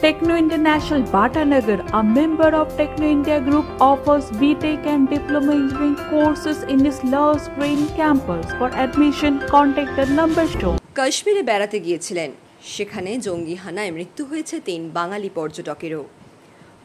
Techno International Bhatanagar, a member of Techno India Group, offers BTech and Diploma Engineering courses in its Lush Green campus. For admission, contact the number shown. কাশ্মীরে বেড়াতে গিয়েছিলেন, সেখানে জঙ্গি হানায় মৃত্যু হয়েছে ৩ বাঙালি পর্যটকেরও।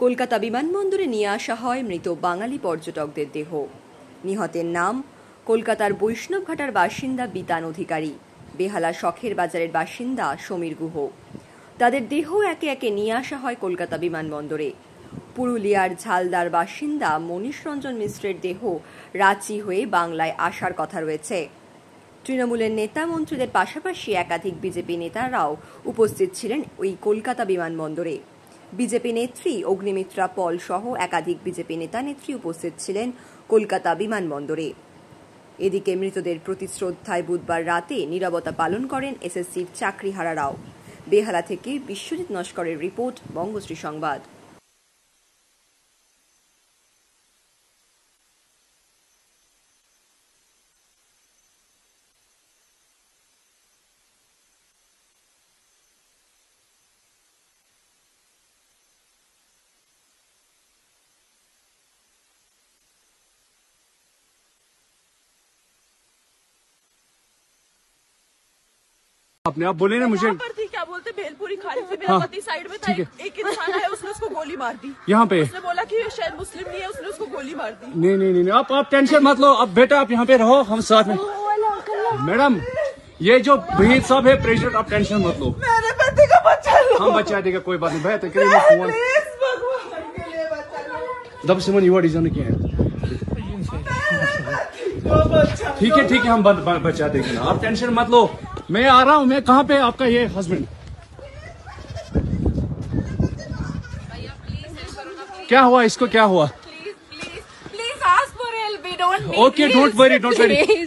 কলকাতা বিমানবন্দরে নিয়ে আসা হয় মৃত বাঙালি পর্যটকদের দেহ। নিহতের নাম কলকাতার বৈষ্ণবঘাটার বাসিন্দা বিতান অধিকারী, বেহালা শখের বাজারের বাসিন্দা সমীর গুহ। তাদের দেহ একে একে নিয়ে আসা হয় কলকাতা বিমানবন্দরে। পুরুলিয়ার ঝালদার বাসিন্দা মনীষ রঞ্জন মিশ্রের দেহ রাঁচি হয়ে বাংলায় আসার কথা রয়েছে। তৃণমূলের নেতা মন্ত্রীদের পাশাপাশি একাধিক বিজেপি নেতারাও উপস্থিত ছিলেন ওই কলকাতা বিমানবন্দরে। বিজেপি নেত্রী অগ্নিমিত্রা পল সহ একাধিক বিজেপি নেতা নেত্রী উপস্থিত ছিলেন কলকাতা বিমানবন্দরে। এদিকে মৃতদের প্রতি শ্রদ্ধায় বুধবার রাতে নীরবতা পালন করেন এসএসসির চাকরিহারারাও। বেহালা থেকে বিশ্বজিৎ নস্করের রিপোর্ট, বঙ্গশ্রী সংবাদ। आपने आप बोले ना मुझे क्या बोलते भेलपुरी खाने से बेलपति साइड में था, एक इंसान है उसने उसको गोली मार दी। यहाँ पे उसने बोला कि शायद मुस्लिम नहीं है, उसने उसको गोली मार दी। नहीं नहीं नहीं आप टेंशन मत लो, अब बेटा आप यहाँ पे रहो, हम साथ में। मैडम ये जो भीड़ सब है प्रेसिडेंट, आप टेंशन मत लो, मेरे पति का बच्चा लो, हम बचा देगा, कोई बात नहीं। भैया दब से मन युवा डिजाइन किया है, ठीक है हम बचा देंगे ना, आप टेंशन मत लो। मैं आ रहा हूँ, मैं कहाँ पे आपका ये हस्बैंड क्या हुआ, इसको क्या हुआ? Please ask for help. We don't need Okay, don't worry.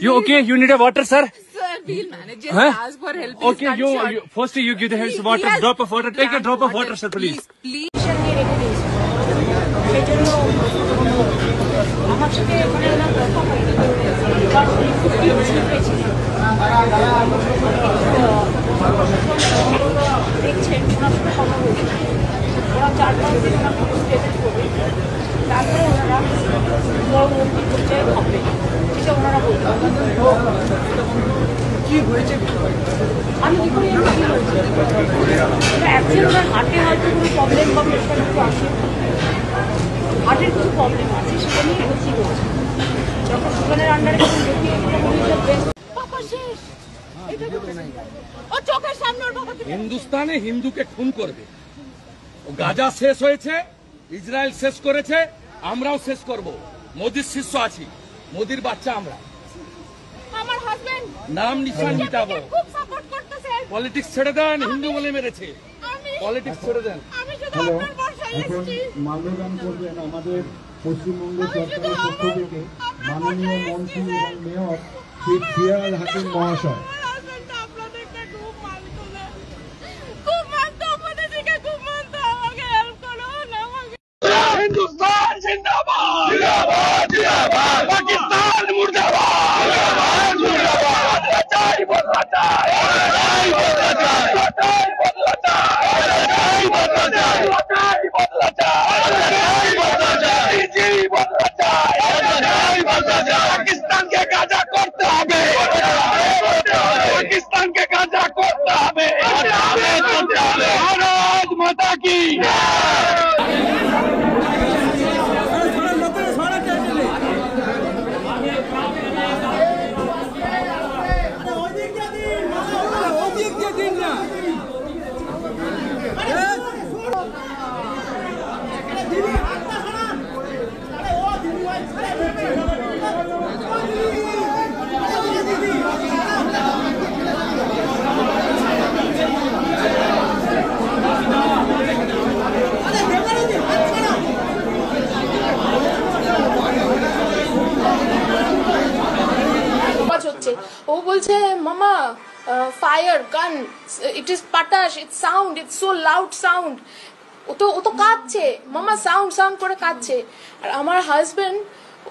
You okay? You need a water, sir? Sir, we'll manage. Just ask for help. Okay, you first you give the hands water, drop of water. Take a drop of water, sir, please. Please. দেখছেন ওনার সাথে কথা বলছেন, ওরা 4-5 দিন ওনাকে স্টেটেস করবে, তারপরে ওনারা পরবর্তী পর্যায়ে ভাববে, সেটা ওনারা বলবেন কি হয়েছে। আমি কি করি কি হয়েছে, অ্যাকচুয়ালি ওনার হার্টে হয়তো কোনো প্রবলেম বা প্রেশার একটু আসে, হার্টের কিছু প্রবলেম আছে, সেটা নিয়ে বেশি হচ্ছে। যখন সুগারের আন্ডারে যখন দেখি বাবা শেষ, হিন্দুস্তানে হিন্দুকে খুন করবে, গাজা শেষ হয়েছে, ইসরায়েল শেষ করেছে, আমরাও শেষ করব। মোদির শিষ্য আছি, মোদির বাচ্চা আমরা। আমার হাজবেন্ড নাম নিশান মিটাবো, খুব সাপোর্ট করতেছে। পলিটিক্স ছেড়ে দেন, হিন্দু বলে মেরেছে, পলিটিক্স ছেড়ে দেন। আমি শুধু আপনার বাসায় এসেছি। মাল্যদান করবেন আমাদের পশ্চিমবঙ্গ সরকারের পক্ষ থেকে মাননীয় মন্ত্রী এবং মেয়র শ্রী ফিয়াজ হাকিম মহাশয়। हिंदुस्तान जिंदाबाद, जिंदाबाद जिंदाबाद, पाकिस्तान मुर्दाबाद, मुर्दाबाद मुर्दाबाद, लड़ाई बदलता है, लड़ाई बदलता है, लड़ाई बदलता है, लड़ाई बदलता है, लड़ाई बदलता है, लड़ाई बदलता है, जी बदलता है, लड़ाई बदलता है। पाकिस्तान के गाजा करते हमें, पाकिस्तान के गाजा करते हमें, भारत माता की। ও বলছে মামা ফায়ার গান, ইট ইজ পাটাশ, it's sound, it's so loud sound. ও তো কাঁদছে, মামা সাউন্ড করে কাঁদছে। আর আমার হাজবেন্ড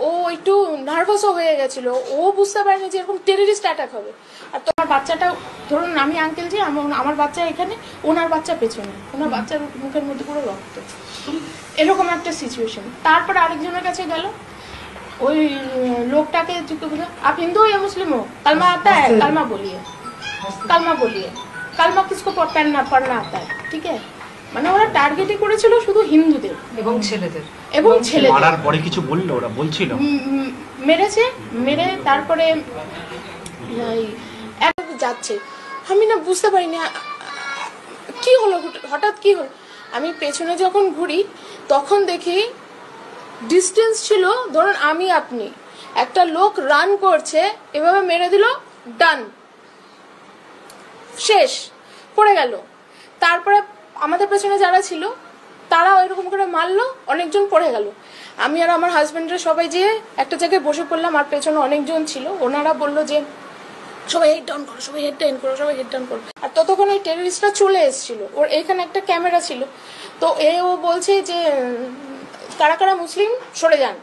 ও একটু নার্ভাসও হয়ে গেছিল, ও বুঝতে পারেনি যে এরকম টেররিস্ট অ্যাটাক হবে। আর তোমার বাচ্চাটা ধরুন আমি আঙ্কেল যে আমার বাচ্চা এখানে, ওনার বাচ্চা পেছনে, ওনার বাচ্চার মুখের মধ্যে পুরো রক্ত, এরকম একটা সিচুয়েশন। তারপরে আরেকজনের কাছে গেল, ওই লোকটাকে आप हिंदू हो या मुस्लिम हो, कलमा आता है, कलमा बोलिए, कलमा बोलिए, कलमा किसको पढ़ना आता है, ठीक है। মানে ওরা টার্গেটই করেছিল শুধু হিন্দুদের এবং ছেলেদের, মারার পরে কিছু বললো, ওরা বলছিল মেরেছে, মেরে তারপরে যাচ্ছে। আমি না বুঝতে পারি না কি হলো, হঠাৎ কি হলো। আমি পেছনে যখন ঘুরি তখন দেখি ডিস্টেন্স ছিল ধরুন আমি আপনি, একটা লোক রান করছে, এভাবে মেরে দিল, ডান, শেষ, পড়ে গেল। তারপরে আমাদের পেছনে যারা ছিল তারা ওইরকম করে মারলো, অনেকজন পড়ে গেল। আমি আর আমার হাজবেন্ডরা সবাই যেয়ে একটা জায়গায় বসে পড়লাম, আর পেছনে অনেকজন ছিল, ওনারা বললো যে সবাই হেড ডাউন করো, সবাই হেড ডাউন করো, সবাই হেড ডাউন করো। আর ততক্ষণ ওই টেররিস্টরা চলে এসেছিল, ওর এখানে একটা ক্যামেরা ছিল, তো ও বলছে যে কারা কারা মুসলিম সরে যান,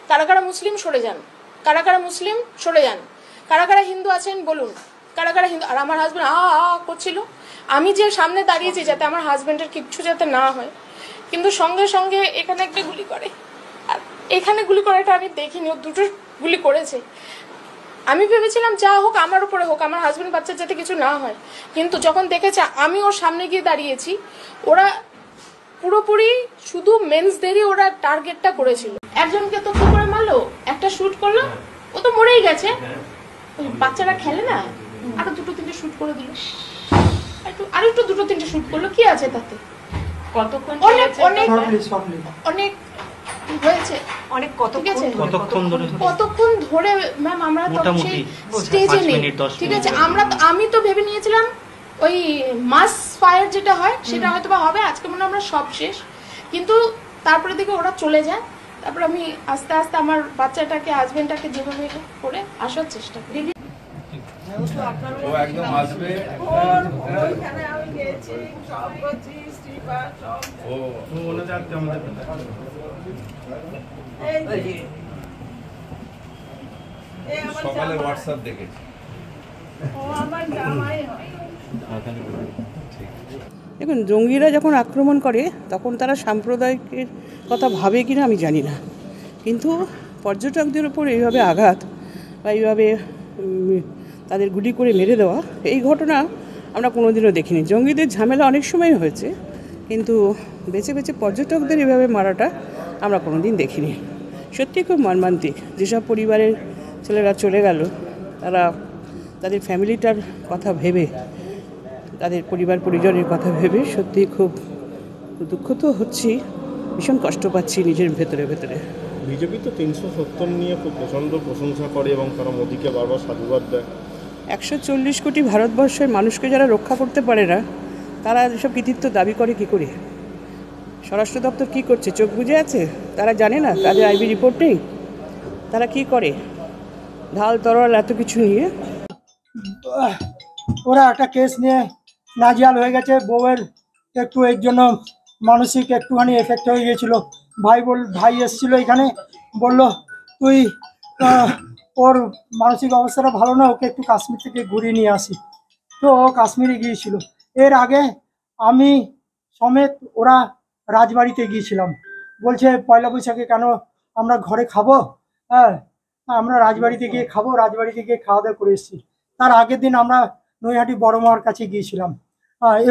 কারা কারা মুসলিম সরে যান, কারা কারা মুসলিম সরে যান, কারা কারা হিন্দু আছেন বলুন, কারা কারা হিন্দু। আর আমার হাজবেন্ড করছিল, আমি যে সামনে দাঁড়িয়েছি যাতে আমার হাজবেন্ডের কিচ্ছু যাতে না হয়, কিন্তু সঙ্গে সঙ্গে এখানে একটা গুলি করে। আর এখানে গুলি করাটা আমি দেখিনি, ও দুটো গুলি করেছে। আমি ভেবেছিলাম যা হোক আমার উপরে হোক, আমার হাজবেন্ড বাচ্চার যাতে কিছু না হয়, কিন্তু যখন দেখেছে আমি ওর সামনে গিয়ে দাঁড়িয়েছি, ওরা পুরোপুরি শুধু মেন্সদেরই ওরা টার্গেটটা করেছিল। একজনকে তো কি করে মারলো, একটা শুট করলো, ও তো মরেই গেছে, ওই বাচ্চারা খেলে না, আরো দুটো তিনটে শুট করে দিল, আর একটু দুটো তিনটে শুট করলো, কি আছে তাতে। কতক্ষণ অনেক অনেক অনেক হয়েছে, অনেক কতক্ষণ ধরে ম্যাম, আমরা তো সেই স্টেজে নেই, ঠিক আছে। আমি তো ভেবে নিয়েছিলাম ওই মাস ফায়ার যেটা হয় সেটা হয়তো বা হবে আজকে, মনে আমরা সব শেষ, কিন্তু তারপরে দেখে ওরা চলে যায়। তারপর আমি আস্তে আস্তে আমার বাচ্চাটাকে, হাজবেন্ডটাকে যেভাবে করে আসার চেষ্টা করি। একদম আসবে, সকালে হোয়াটসঅ্যাপ দেখেছি। দেখুন, জঙ্গিরা যখন আক্রমণ করে তখন তারা সাম্প্রদায়িকের কথা ভাবে কিনা আমি জানি না, কিন্তু পর্যটকদের উপর এইভাবে আঘাত বা এইভাবে তাদের গুলি করে মেরে দেওয়া, এই ঘটনা আমরা কোনোদিনও দেখিনি। জঙ্গিদের ঝামেলা অনেক সময় হয়েছে, কিন্তু বেছে বেছে পর্যটকদের এভাবে মারাটা আমরা কোনোদিন দেখিনি। সত্যি খুব মর্মান্তিক। যেসব পরিবারের ছেলেরা চলে গেল, তারা তাদের ফ্যামিলিটার কথা ভেবে, তাদের পরিবার পরিজনের কথা ভেবে সত্যি খুব দুঃখ তো হচ্ছি, ভীষণ কষ্ট পাচ্ছি নিজের ভেতরে ভেতরে। বিজেপি তো 370 নিয়ে খুব প্রচণ্ড প্রশংসা করে এবং তারা মোদিকে বারবার সাধুবাদ দেয়। 140 কোটি ভারতবর্ষের মানুষকে যারা রক্ষা করতে পারে না, তারা এসব কৃতিত্ব দাবি করে কি করে? স্বরাষ্ট্র দপ্তর কী করছে? চোখ বুজে আছে? তারা জানে না? তাদের আইবি রিপোর্ট নেই? তারা কি করে ঢাল তরোয়াল এত কিছু নিয়ে? ওরা একটা কেস নিয়ে নাজিয়াল হয়ে গেছে, বউয়ের একটু এর জন্য মানসিক একটুখানি এফেক্ট হয়ে গিয়েছিল। ভাই এসেছিলো এখানে, বলল তুই ওর মানসিক অবস্থাটা ভালো না, ওকে একটু কাশ্মীর থেকে ঘুরিয়ে নিয়ে আসি। তো ও কাশ্মীরে গিয়েছিল। এর আগে আমি সমেত ওরা রাজবাড়িতে গিয়েছিলাম, বলছে পয়লা বৈশাখে কেন আমরা ঘরে খাবো, হ্যাঁ আমরা রাজবাড়িতে গিয়ে খাবো, রাজবাড়িতে গিয়ে খাওয়া দাওয়া করে এসেছি। তার আগের দিন আমরা নৈহাটি বড় মার কাছে গিয়েছিলাম,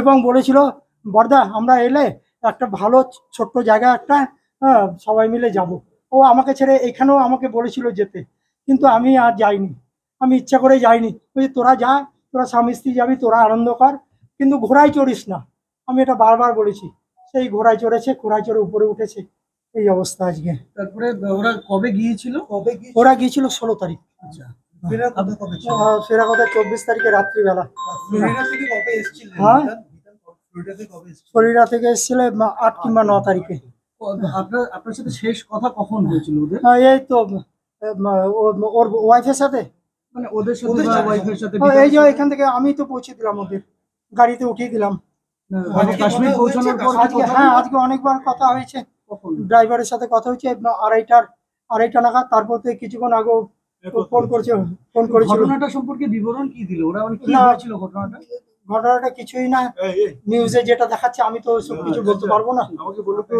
এবং বলেছিল বর্দা আমরা এলে একটা ভালো ছোট্ট জায়গা একটা সবাই মিলে যাব। ও আমাকে ছেড়ে এখানেও আমাকে বলেছিল যেতে, কিন্তু আমি আর যাইনি, আমি ইচ্ছা করে যাইনি। ওই তোরা যা, তোরা স্বামী স্ত্রী যাবি, তোরা আনন্দ কর, কিন্তু ঘোড়ায় চড়িস না, আমি এটা বারবার বলেছি। সেই ঘোড়ায় চড়েছে, ঘোড়ায় চড়ে উপরে উঠেছে, এই অবস্থা আজকে। তারপরে ওরা কবে গিয়েছিল? ওরা গিয়েছিল 16 তারিখ। ফেরা কথা 24 তারিখে রাত্রিবেলা। হ্যাঁ, ফ্লোরিডা থেকে এসেছিল 8 কিংবা 9 তারিখে। আপনার সাথে শেষ কথা কখন হয়েছিল ওদের? এই তো ওর ওয়াইফের সাথে, মানে ওদের সাথে ওয়াইফের সাথে। এই যে এখান থেকে আমি তো পৌঁছে দিলাম, ওদের গাড়িতে উঠিয়ে দিলাম। কাশ্মীর পৌঁছানোর পর হ্যাঁ, আজকে অনেকবার কথা হয়েছে, ড্রাইভারের সাথে কথা হয়েছে। 2:30 নাগাদ। তারপর থেকে কিছুক্ষণ আগে ফোন করেছিল। ঘটনাটা সম্পর্কে বিবরণ কি দিল ওরা, মানে কি হয়েছিল ঘটনাটা কিছুই না, নিউজে যেটা দেখাচ্ছে, আমি তো সব কিছু বলতে পারবো না। আমাকে বললো তো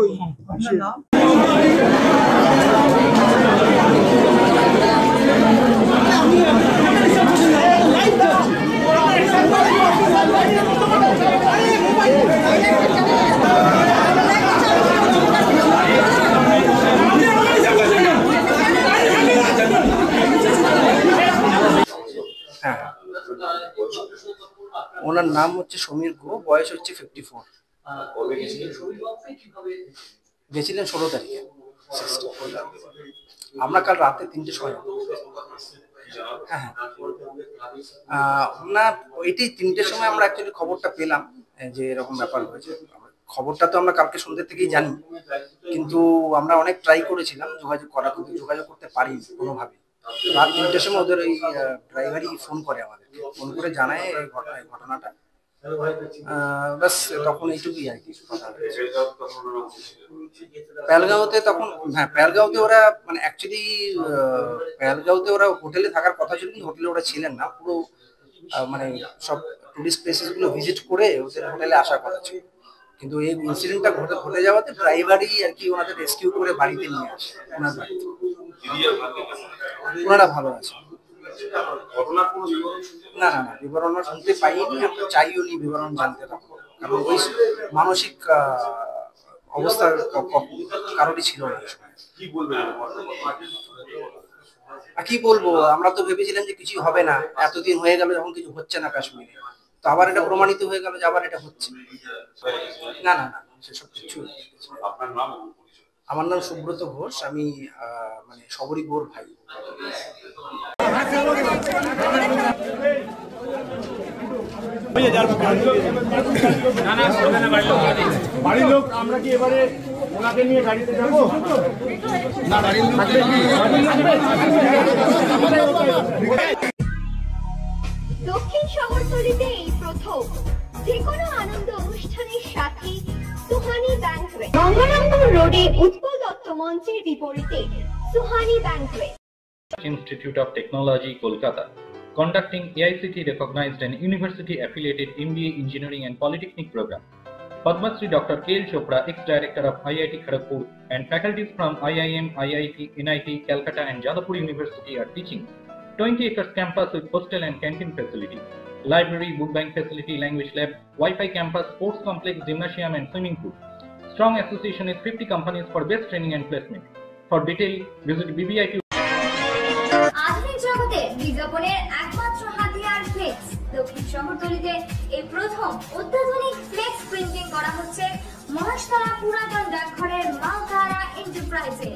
হ্যাঁ, ওনার নাম হচ্ছে সমীর গো, বয়স হচ্ছে 54। গেছিলেন 16 তারিখে। আমরা কাল রাতে 3টের সময়, হ্যাঁ না ওইটাই 3টের সময় আমরা অ্যাকচুয়ালি খবরটা পেলাম যে এরকম ব্যাপার হয়েছে। খবরটা তো আমরা কালকে সন্ধ্যে থেকেই জানি, কিন্তু আমরা অনেক ট্রাই করেছিলাম যোগাযোগ করার, কিন্তু যোগাযোগ করতে পারিনি কোনোভাবে। রাত 3টের সময় ওদের ওই ড্রাইভারই ফোন করে আমাদেরকে, ফোন করে জানায় এই ঘটনাটা। বাস তখন এইটুকুই আর কি কথা। পেহেলগাঁওতে তখন, হ্যাঁ পেহেলগাঁওতে ওরা মানে অ্যাকচুয়ালি পেহেলগাঁওতে ওরা হোটেলে থাকার কথা ছিল, কিন্তু হোটেলে ওরা ছিলেন না। পুরো মানে সব টুরিস্ট প্লেসেস গুলো ভিজিট করে ওদের হোটেলে আসার কথা ছিল, কিন্তু এই ইনসিডেন্টটা ঘটে যাওয়াতে ড্রাইভারই আর কি ওনাদের রেস্কিউ করে বাড়িতে নিয়ে আসে। ওনার বাড়িতে ওনারা ভালো আছে। না না না, বিবরণ শুনতে পাইনি, আমরা চাইও নি বিবরণ জানতে, তখন কারণ ওই মানসিক অবস্থা কারোরই ছিল না। কি বলবো, আমরা তো ভেবেছিলাম যে কিছু হবে না, এতদিন হয়ে গেল যখন কিছু হচ্ছে না কাশ্মীরে, তো আবার এটা প্রমাণিত হয়ে গেল যে আবার এটা হচ্ছে। না না না, সেসব কিছু। আমার নাম সুব্রত ঘোষ, আমি মানে সবরী গোর ভাই। বাড়ির লোক আমরা কি এবারে ওনাকে নিয়ে গাড়িতে যাবো? না, বাড়ির লোক দক্ষিণ শহরতলিতে এই প্রথম যে কোনো আনন্দ অনুষ্ঠানের সাথে সুহানি ব্যাংকুয়েট, গঙ্গারামপুর রোডে উৎপল দত্ত মঞ্চের বিপরীতে Suhani banquet. Institute of Technology, Kolkata, conducting AICT recognized and university affiliated MBA Engineering and Polytechnic program. Padma Shri Dr. K.L. Chopra, ex-director of IIT Kharagpur, and faculties from IIM, IIT, NIT, Calcutta and Jadavpur University are teaching. 20 acres campus with hostel and canteen facility, library, book bank facility, language lab, Wi-Fi campus, sports complex, gymnasium and swimming pool. Strong association with 50 companies for best training and placement. For detail, visit BBIT. আধুনিক জগতে বিজ্ঞাপনের একমাত্র হাতিয়ার flakes. দক্ষিণ শহরতলিতে এই প্রথম অত্যাধুনিক flakes printing করা হচ্ছে মহাশতলা পুরাতন ডাকঘরের মা তারা এন্টারপ্রাইজে।